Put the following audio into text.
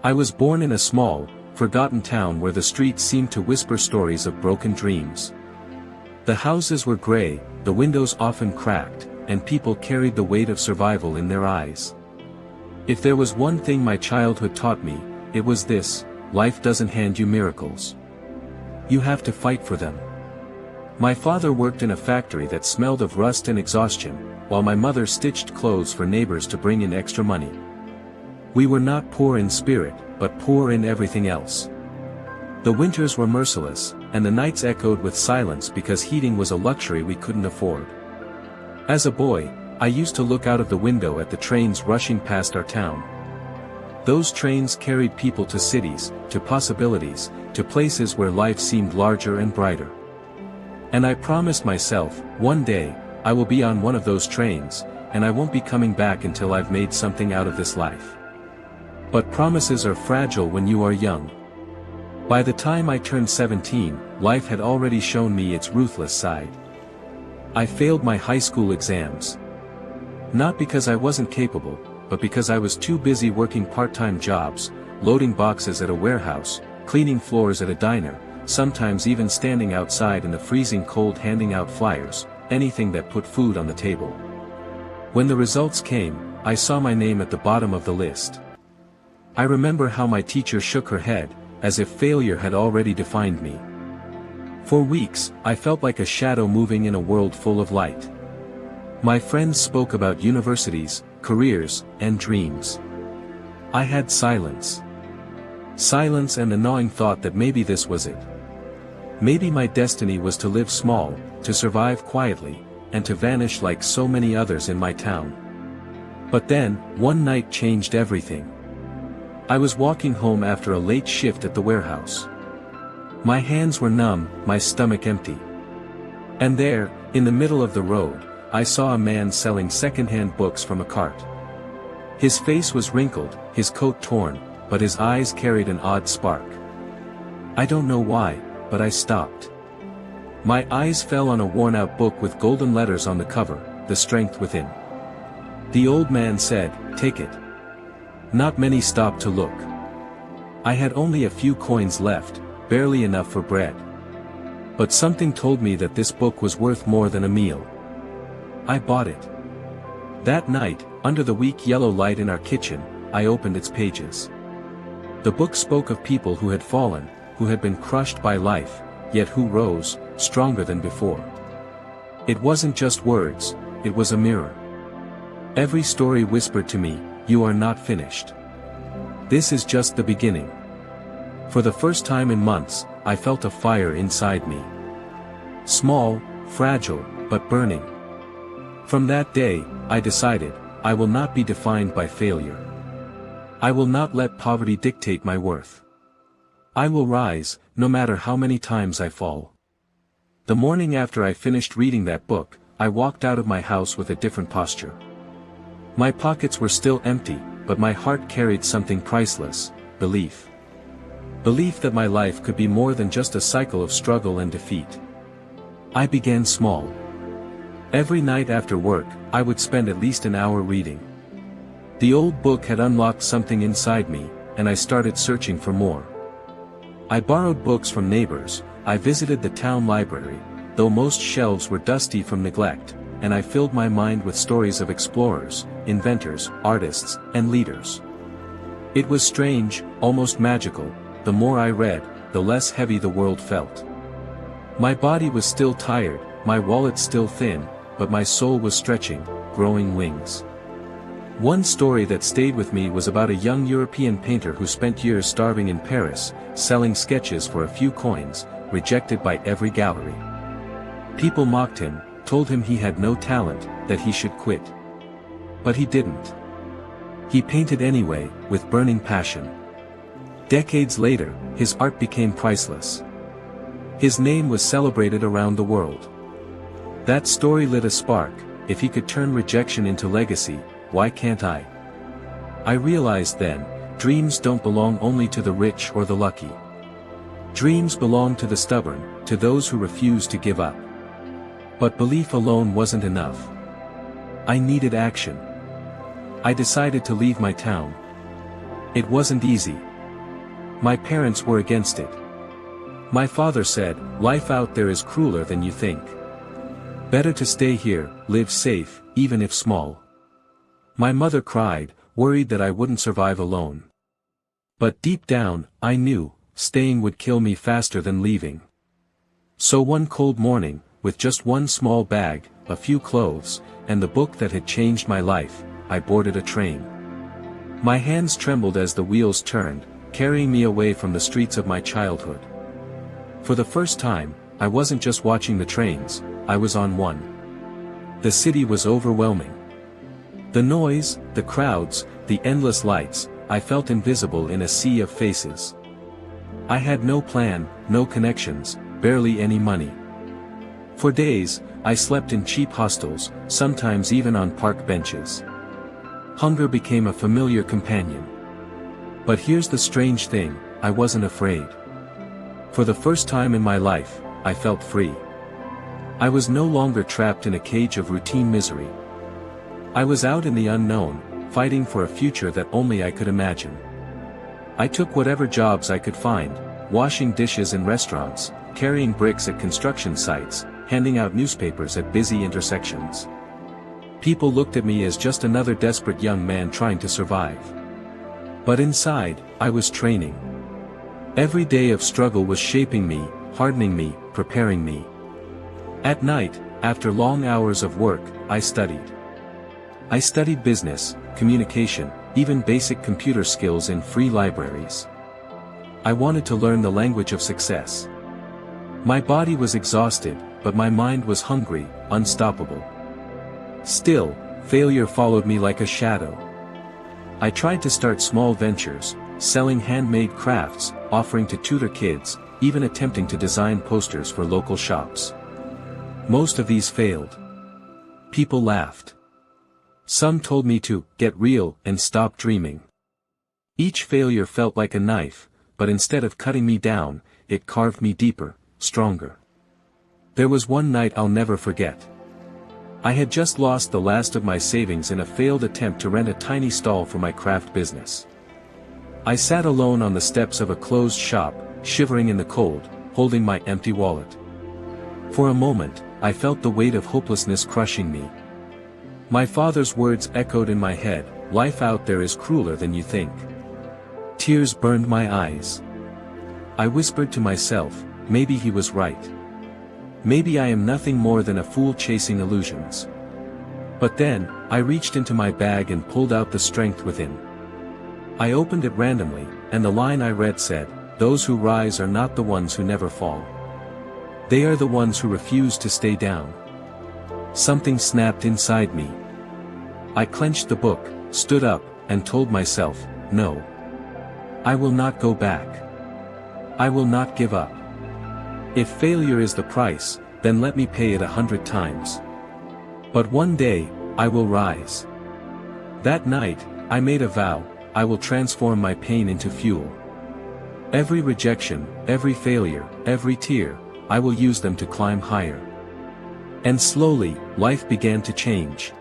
I was born in a small, forgotten town where the streets seemed to whisper stories of broken dreams. The houses were gray, the windows often cracked, and people carried the weight of survival in their eyes. If there was one thing my childhood taught me, it was this: life doesn't hand you miracles. You have to fight for them. My father worked in a factory that smelled of rust and exhaustion, while my mother stitched clothes for neighbors to bring in extra money. We were not poor in spirit, but poor in everything else. The winters were merciless, and the nights echoed with silence because heating was a luxury we couldn't afford. As a boy, I used to look out of the window at the trains rushing past our town. Those trains carried people to cities, to possibilities, to places where life seemed larger and brighter. And I promised myself, one day, I will be on one of those trains, and I won't be coming back until I've made something out of this life. But promises are fragile when you are young. By the time I turned 17, life had already shown me its ruthless side. I failed my high school exams. Not because I wasn't capable, but because I was too busy working part-time jobs, loading boxes at a warehouse, cleaning floors at a diner, sometimes even standing outside in the freezing cold handing out flyers, anything that put food on the table. When the results came, I saw my name at the bottom of the list. I remember how my teacher shook her head, as if failure had already defined me. For weeks, I felt like a shadow moving in a world full of light. My friends spoke about universities, careers, and dreams. I had silence. Silence and the gnawing thought that maybe this was it. Maybe my destiny was to live small, to survive quietly, and to vanish like so many others in my town. But then, one night changed everything. I was walking home after a late shift at the warehouse. My hands were numb, my stomach empty. And there, in the middle of the road, I saw a man selling second-hand books from a cart. His face was wrinkled, his coat torn, but his eyes carried an odd spark. I don't know why, but I stopped. My eyes fell on a worn-out book with golden letters on the cover, The Strength Within. The old man said, "Take it." Not many stopped to look. I had only a few coins left, barely enough for bread. But something told me that this book was worth more than a meal. I bought it. That night, under the weak yellow light in our kitchen, I opened its pages. The book spoke of people who had fallen, who had been crushed by life, yet who rose, stronger than before. It wasn't just words, it was a mirror. Every story whispered to me, "You are not finished. This is just the beginning." For the first time in months, I felt a fire inside me. Small, fragile, but burning. From that day, I decided, I will not be defined by failure. I will not let poverty dictate my worth. I will rise, no matter how many times I fall. The morning after I finished reading that book, I walked out of my house with a different posture. My pockets were still empty, but my heart carried something priceless: belief. Belief that my life could be more than just a cycle of struggle and defeat. I began small. Every night after work, I would spend at least an hour reading. The old book had unlocked something inside me, and I started searching for more. I borrowed books from neighbors, I visited the town library, though most shelves were dusty from neglect, and I filled my mind with stories of explorers, inventors, artists, and leaders. It was strange, almost magical. The more I read, the less heavy the world felt. My body was still tired, my wallet still thin, but my soul was stretching, growing wings. One story that stayed with me was about a young European painter who spent years starving in Paris, selling sketches for a few coins, rejected by every gallery. People mocked him, told him he had no talent, that he should quit. But he didn't. He painted anyway, with burning passion. Decades later, his art became priceless. His name was celebrated around the world. That story lit a spark. If he could turn rejection into legacy, why can't I? I realized then, dreams don't belong only to the rich or the lucky. Dreams belong to the stubborn, to those who refuse to give up. But belief alone wasn't enough. I needed action. I decided to leave my town. It wasn't easy, My parents were against it. My father said, "Life out there is crueler than you think. Better to stay here, live safe, even if small." My mother cried, worried that I wouldn't survive alone. But deep down, I knew, staying would kill me faster than leaving. So one cold morning, with just one small bag, a few clothes, and the book that had changed my life, I boarded a train. My hands trembled as the wheels turned, carrying me away from the streets of my childhood. For the first time, I wasn't just watching the trains, I was on one. The city was overwhelming. The noise, the crowds, the endless lights, I felt invisible in a sea of faces. I had no plan, no connections, barely any money. For days, I slept in cheap hostels, sometimes even on park benches. Hunger became a familiar companion. But here's the strange thing, I wasn't afraid. For the first time in my life, I felt free. I was no longer trapped in a cage of routine misery. I was out in the unknown, fighting for a future that only I could imagine. I took whatever jobs I could find, washing dishes in restaurants, carrying bricks at construction sites, handing out newspapers at busy intersections. People looked at me as just another desperate young man trying to survive. But inside, I was training. Every day of struggle was shaping me, hardening me, preparing me. At night, after long hours of work, I studied. I studied business, communication, even basic computer skills in free libraries. I wanted to learn the language of success. My body was exhausted, but my mind was hungry, unstoppable. Still, failure followed me like a shadow. I tried to start small ventures, selling handmade crafts, offering to tutor kids, even attempting to design posters for local shops. Most of these failed. People laughed. Some told me to get real and stop dreaming. Each failure felt like a knife, but instead of cutting me down, it carved me deeper, stronger. There was one night I'll never forget. I had just lost the last of my savings in a failed attempt to rent a tiny stall for my craft business. I sat alone on the steps of a closed shop, shivering in the cold, holding my empty wallet. For a moment, I felt the weight of hopelessness crushing me. My father's words echoed in my head, "Life out there is crueler than you think." Tears burned my eyes. I whispered to myself, maybe he was right. Maybe I am nothing more than a fool chasing illusions. But then, I reached into my bag and pulled out the strength within. I opened it randomly, and the line I read said, "Those who rise are not the ones who never fall. They are the ones who refuse to stay down." Something snapped inside me. I clenched the book, stood up, and told myself, "No. I will not go back. I will not give up. If failure is the price, then let me pay it 100 times. But one day, I will rise." That night, I made a vow, I will transform my pain into fuel. Every rejection, every failure, every tear, I will use them to climb higher. And slowly, life began to change.